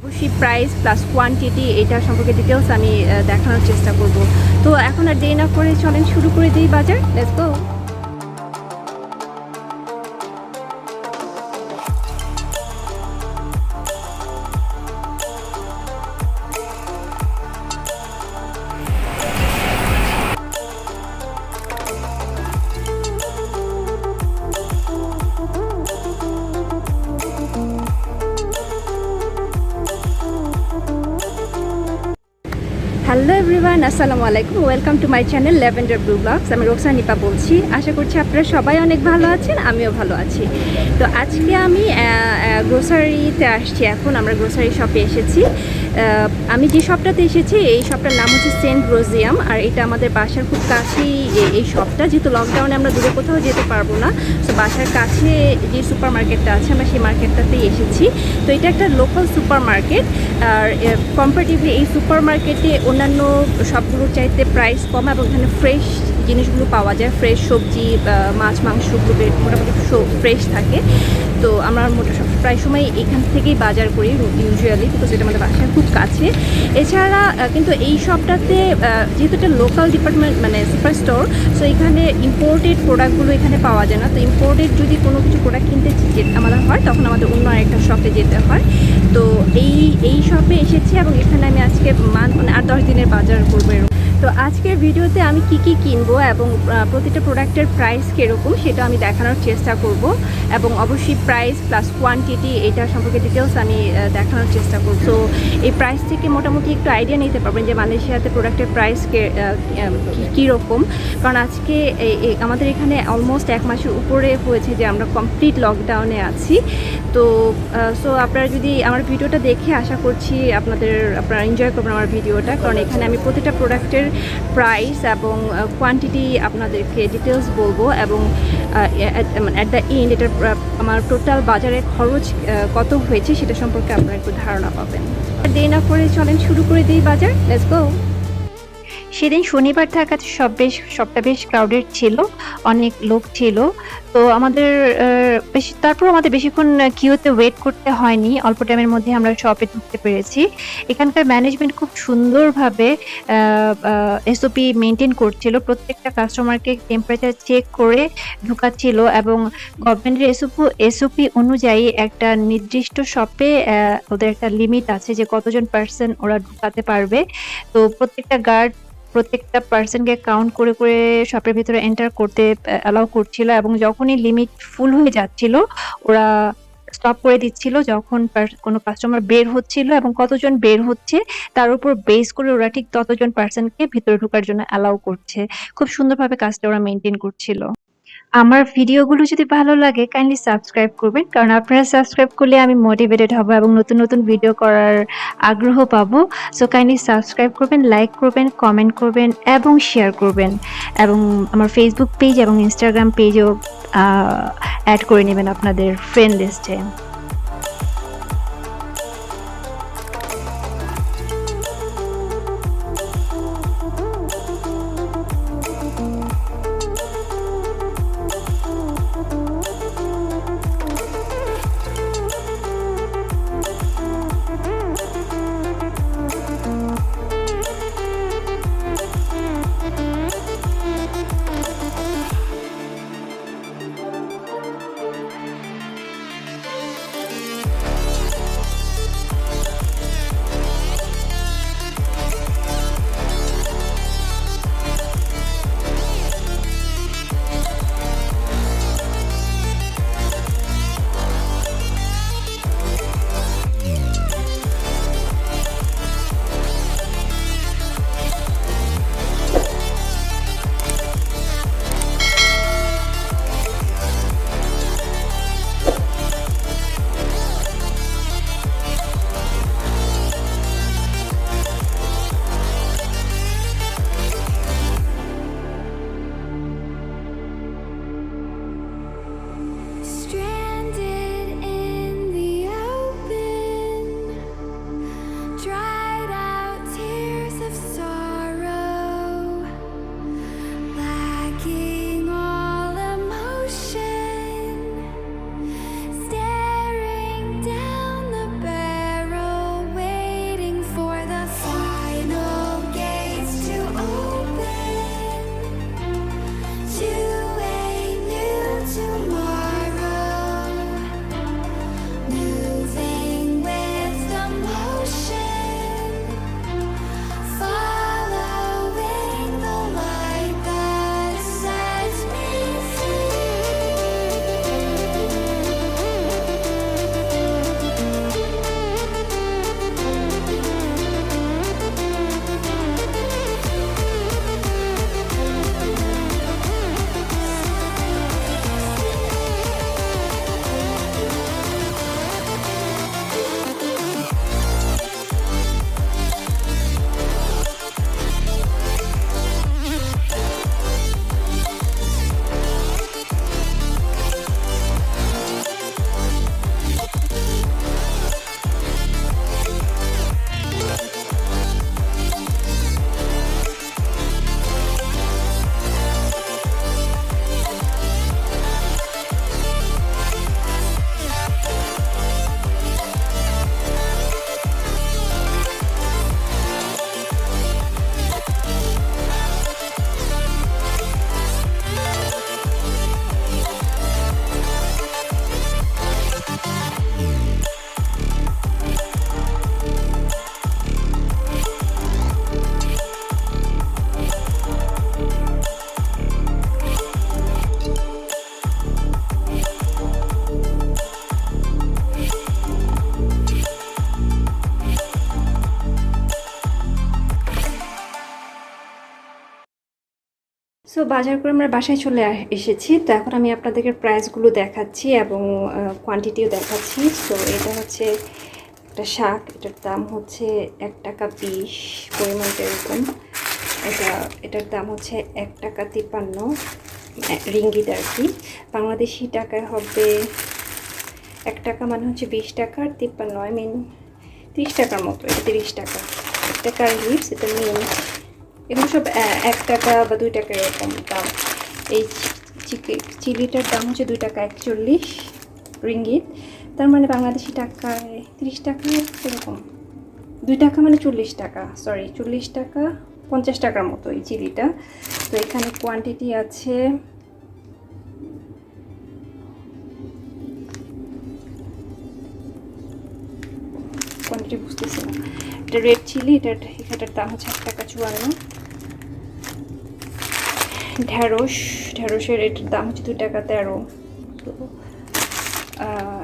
অবশ্যই price plus quantity এটা সম্পর্কে ডিটেলস আমি দেখানোর চেষ্টা করব। তো এখন আর দেরি না করে চলেন শুরু করে দিই বাজার। Let's go. হ্যালো এভরিওয়ান, আসসালামু আলাইকুম। Welcome to my channel Lavender Blue Blogs. আমি রোকসানা নিপা বলছি। আশা করছি আপনারা সবাই অনেক ভালো আছেন, আমিও ভালো আছি। তো আজকে আমি গ্রোসারিতে আসছি। এখন আমরা গ্রোসারি শপে এসেছি। আমি যে শপটাতে এসেছি এই শপটার নাম হচ্ছে সেন্ট রোজিয়াম, আর এটা আমাদের বাসার খুব কাছেই এই শপটা। যেহেতু লকডাউনে আমরা দূরে কোথাও যেতে পারবো না, তো বাসার কাছে যে সুপার মার্কেটটা আছে আমরা সেই মার্কেটটাতেই এসেছি। তো এটা একটা লোকাল সুপার মার্কেট, আর কম্পারেটিভলি এই সুপার মার্কেটে অন্যান্য সবগুলোর চাইতে প্রাইস কম এবং এখানে ফ্রেশ জিনিসগুলো পাওয়া যায়। ফ্রেশ সবজি, মাছ, মাংসগুলো মোটামুটি ফ্রেশ থাকে। তো আমরা প্রায় সময় এখান থেকেই বাজার করি ইউজুয়ালি, বিকজ এটা আমাদের বাসার খুব কাছে। এছাড়া কিন্তু এই শপটাতে যেহেতু এটা লোকাল ডিপার্টমেন্ট মানে সুপার স্টোর, সো এখানে ইম্পোর্টেড প্রোডাক্টগুলো এখানে পাওয়া যায় না। তো ইম্পোর্টেড যদি কোনো কিছু প্রোডাক্ট কিনতে আমাদের হয় তখন আমাদের অন্য আরেকটা শপে যেতে হয়। তো এই শপে এসেছি এবং এখানে আমি আজকে মানে 8-10 দিনের বাজার করবো। তো আজকের ভিডিওতে আমি কি কিনবো এবং প্রতিটা প্রোডাক্টের প্রাইস কীরকম সেটা আমি দেখানোর চেষ্টা করব, এবং অবশ্যই প্রাইস প্লাস কোয়ান্টিটি এটা সম্পর্কে ডিটেলস আমি দেখানোর চেষ্টা করব। তো এই প্রাইস থেকে মোটামুটি একটু আইডিয়া নিতে পারবেন যে মালয়েশিয়াতে প্রোডাক্টের প্রাইস কীরকম। কারণ আজকে আমাদের এখানে অলমোস্ট 1 মাসের উপরে হয়েছে যে আমরা কমপ্লিট লকডাউনে আছি। তো আপনারা যদি আমার ভিডিওটা দেখে আশা করছি আপনারা এনজয় করবেন আমার ভিডিওটা, কারণ এখানে আমি প্রতিটা প্রোডাক্টের প্রাইস এবং কোয়ান্টিটি আপনাদেরকে ডিটেলস বলবো, এবং অ্যাট দ্য এন্ড এটার আমার টোটাল বাজারের খরচ কত হয়েছে সেটা সম্পর্কে আপনারা একটু ধারণা পাবেন। দেরি না করে চলেন শুরু করে দিই বাজার। Let's go. সেদিন শনিবার থাকাতে সবটা বেশ ক্রাউডেড ছিল, অনেক লোক ছিল। তো আমাদের তারপর আমাদের বেশিক্ষণ কিউতে ওয়েট করতে হয়নি, অল্প টাইমের মধ্যে আমরা শপে ঢুকতে পেরেছি। এখানকার ম্যানেজমেন্ট খুব সুন্দরভাবে এসওপি মেনটেন করছিল, প্রত্যেকটা কাস্টমারকে টেম্পারেচার চেক করে ঢুকাচ্ছিল, এবং গভর্নমেন্টের এসওপি অনুযায়ী একটা নির্দিষ্ট শপে ওদের একটা লিমিট আছে যে কতজন পার্সন ওরা ঢুকাতে পারবে। তো প্রত্যেকটা পার্সনকে কাউন্ট করে করে শপের ভিতরে এন্টার করতে অ্যালাউ করছিল, এবং যখনই লিমিট ফুল হয়ে যাচ্ছিল ওরা স্টপ করে দিচ্ছিল। যখন কোনো কাস্টমার বের হচ্ছিল এবং কতজন বের হচ্ছে তার উপর বেস করে ওরা ঠিক ততজন পার্সনকে ভিতরে ঢোকার জন্য অ্যালাউ করছে। খুব সুন্দরভাবে কাজটা ওরা মেনটেন করছিল। আমার ভিডিওগুলো যদি ভালো লাগে কাইন্ডলি সাবস্ক্রাইব করবেন, কারণ আপনারা সাবস্ক্রাইব করলে আমি মোটিভেটেড হব এবং নতুন নতুন ভিডিও করার আগ্রহ পাবো। সো কাইন্ডলি সাবস্ক্রাইব করবেন, লাইক করবেন, কমেন্ট করবেন এবং শেয়ার করবেন, এবং আমার ফেসবুক পেজ এবং ইনস্টাগ্রাম পেজও অ্যাড করে নেবেন আপনাদের ফ্রেন্ড লিস্টে। সো বাজার করে আমরা বাসায় চলে এসেছি। তো এখন আমি আপনাদেরকে প্রাইসগুলো দেখাচ্ছি এবং কোয়ান্টিটিও দেখাচ্ছি। সো এটা হচ্ছে একটা শাক, এটার দাম হচ্ছে 1 টাকা 20 পরিমাণটা এরকম। এটার দাম হচ্ছে 1 টাকা 53 রিঙ্গিত আর কি। বাংলাদেশি টাকায় হবে 1 টাকা মানে হচ্ছে 20 টাকা, আর 53 আই মিন 30 টাকার মতো। এটা 30 টাকা। 1 টাকার লিপস, এটা মিন, এগুলো সব 1 টাকা বা 2 টাকা এরকম দাম। এই চিলিটার দাম হচ্ছে 2 টাকা 41 রিঙ্গিত, তার মানে বাংলাদেশি টাকায় 30 টাকা এরকম। 2 টাকা মানে 40 টাকা, সরি 40 টাকা 50 টাকার মতো এই চিলিটা। তো এখানে কোয়ান্টিটি আছে কোয়ান্টিটি বুঝতেছি না। এটা রেড চিলি, এটার দাম হচ্ছে 1 টাকা 54। ঢেঁড়সের এটার দাম হচ্ছে 2 টাকা 13। তো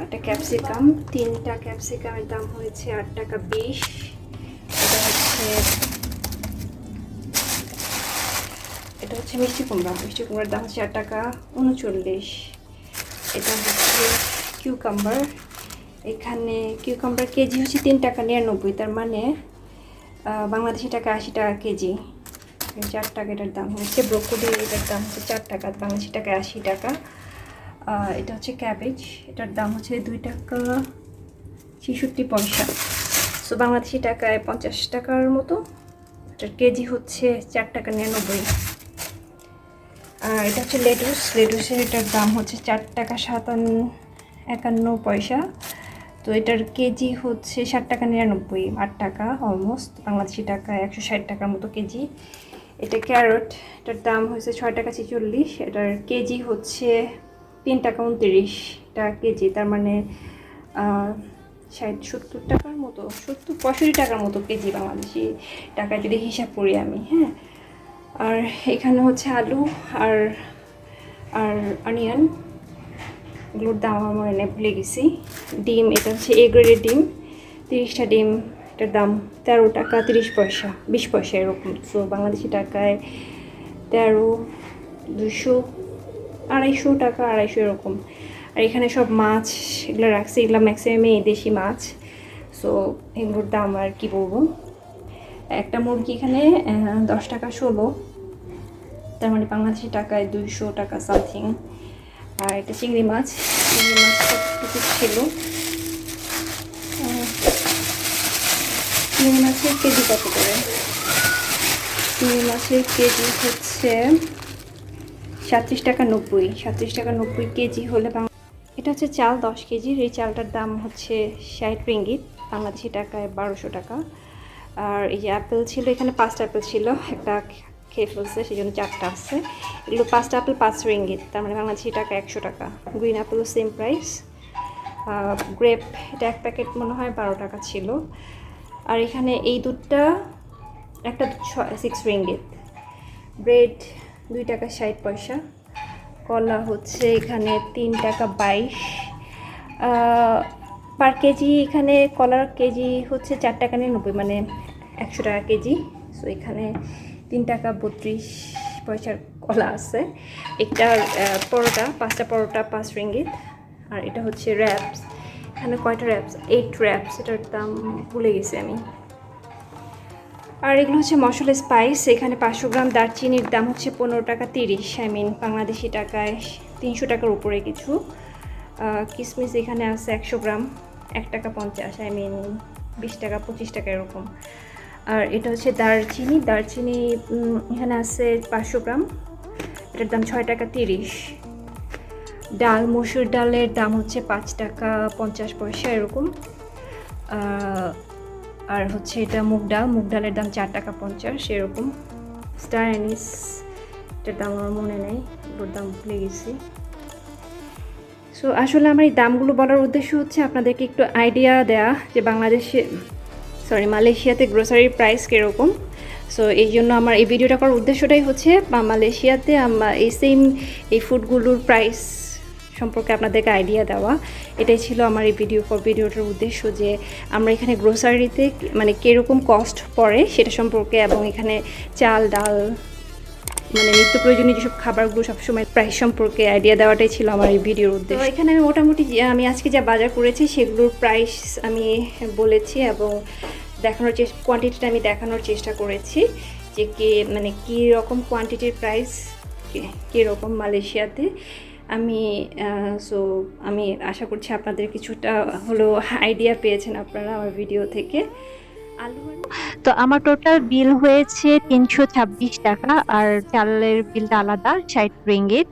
এটা ক্যাপসিকাম, 3টা ক্যাপসিকামের দাম হয়েছে 8 টাকা 20। এটা হচ্ছে মিষ্টি কুমড়ার দাম হচ্ছে 8 টাকা 39। এটা হচ্ছে কিউকাম্বার, এখানে কিউকাম্বার কেজি হচ্ছে 3 টাকা 99, তার মানে বাংলাদেশি টাকা 80 টাকা কেজি। 4 টাকা এটার দাম হচ্ছে। ব্রোকলি, এটার দাম হচ্ছে 4 টাকা, বাংলাদেশি টাকা 80 টাকা। এটা হচ্ছে ক্যাবেজ, এটার দাম হচ্ছে 2 টাকা 66 পয়সা। সো বাংলাদেশি টাকায় 50 টাকার মতো। এটার কেজি হচ্ছে 4 টাকা 99। আর এটা হচ্ছে লেটুসের এটার দাম হচ্ছে 4 টাকা 51 পয়সা। তো এটার কেজি হচ্ছে 7 টাকা 99, 8 টাকা অলমোস্ট, বাংলাদেশি টাকায় 160 টাকার মতো কেজি। এটা ক্যারট, এটার দাম হচ্ছে 6 টাকা 46, এটার কেজি হচ্ছে 3 টাকা 29 টাকা কেজি, তার মানে 60-70 টাকার মতো, 70-65 টাকার মতো কেজি বাংলাদেশি টাকায় যদি হিসাব করি আমি। হ্যাঁ, আর এখানে হচ্ছে আলু আর অনিয়ন, এগুলোর দাম আমার মনে নেই, ভুলে গেছি। ডিম, এটা হচ্ছে এ গ্রেডের ডিম, 30টা ডিম, এটার দাম 13 টাকা 30 পয়সা 20 পয়সা এরকম। সো বাংলাদেশি টাকায় 13, 200, 250 টাকা, 250 এরকম। আর এখানে সব মাছ এগুলো রাখছি, এগুলো ম্যাক্সিমামই দেশি মাছ। সো এগুলোর দাম আর কি বলবো। একটা মুরগি এখানে 10 টাকা 16, তার মানে বাংলাদেশি টাকায় 200 টাকা সামথিং। আর এটা চিংড়ি মাছ ছিল। চিংড়ি মাছের কেজি কত করে? চিংড়ি মাছের কেজি হচ্ছে 37 টাকা 90, 37 টাকা 90 কেজি হলে। এটা হচ্ছে চাল 10 কেজির, এই চালটার দাম হচ্ছে 60 রিঙ্গিত, বাংলাদেশি টাকায় 1200 টাকা। আর এই যে অ্যাপেল ছিল, এখানে 5টা অ্যাপেল ছিল, একটা খেয়ে ফেলছে সেই জন্য 4টা আছে। এগুলো 5টা অ্যাপেল 5 রিঙ্গিত, তার মানে বাংলাদেশি টাকা 100 টাকা। গ্রিন অ্যাপেলও সেম প্রাইস। গ্রেপ, এটা 1 প্যাকেট মনে হয় 12 টাকা ছিল। আর এখানে এই দুধটা একটা 6 রিঙ্গিত। ব্রেড 2 টাকা 60 পয়সা। কলা হচ্ছে এখানে 3 টাকা 22 পার কেজি। এখানে কলার কেজি হচ্ছে 4 টাকা 99, মানে 100 টাকা কেজি। সো এখানে 3 টাকা 32 পয়সার কলা আছে। একটা পরোটা, 5টা পরোটা 5 রিঙ্গিত। আর এটা হচ্ছে র্যাপস, এখানে কয়টা র্যাপস? 8 র্যাপস, এটার দাম ভুলে গেছি আমি। আর এগুলো হচ্ছে মশলা স্পাইস, এখানে 500 গ্রাম দারচিনির দাম হচ্ছে 15 টাকা 30, আই মিন বাংলাদেশি টাকায় 300 টাকার উপরে কিছু। কিশমিশ এখানে আছে 100 গ্রাম 1 টাকা 50, আই মিন 20 টাকা 25 টাকা এরকম। আর এটা হচ্ছে দারচিনি এখানে আছে 500 গ্রাম, এটার দাম 6 টাকা 30। ডাল, মসুর ডালের দাম হচ্ছে 5 টাকা 50 পয়সা এরকম। আর হচ্ছে এটা মুগ ডালের দাম 4 টাকা 50 এরকম। স্টার অ্যানিস, এটার দাম আমার মনে নেই, ওর দাম ভুলে গেছি। সো আসলে আমার এই দামগুলো বলার উদ্দেশ্য হচ্ছে আপনাদেরকে একটু আইডিয়া দেয়া যে মালয়েশিয়াতে গ্রোসারির প্রাইস কীরকম। সো এই জন্য আমার এই ভিডিওটা করার উদ্দেশ্যটাই হচ্ছে মালয়েশিয়াতে এই ফুডগুলোর প্রাইস সম্পর্কে আপনাদেরকে আইডিয়া দেওয়া। এটাই ছিল আমার এই ভিডিওটার উদ্দেশ্য, যে আমরা এখানে গ্রোসারিতে মানে কীরকম কস্ট পড়ে সেটা সম্পর্কে, এবং এখানে চাল ডাল মানে নিত্য প্রয়োজনীয় যেসব খাবারগুলো সবসময় প্রাইস সম্পর্কে আইডিয়া দেওয়াটাই ছিল আমার এই ভিডিওর উদ্দেশ্য। তো এখানে আমি মোটামুটি আমি আজকে যা বাজার করেছি সেগুলোর প্রাইস আমি বলেছি এবং দেখানোর কোয়ান্টিটিটা আমি দেখানোর চেষ্টা করেছি যে মানে কী রকম কোয়ান্টিটির প্রাইস কীরকম মালয়েশিয়াতে। আমি আশা করছি আপনাদের কিছুটা হলো আইডিয়া পেয়েছেন আপনারা আমার ভিডিও থেকে। তো আমার টোটাল বিল হয়েছে 326 টাকা, আর চালের বিলটা আলাদা 60 রিঙ্গিত।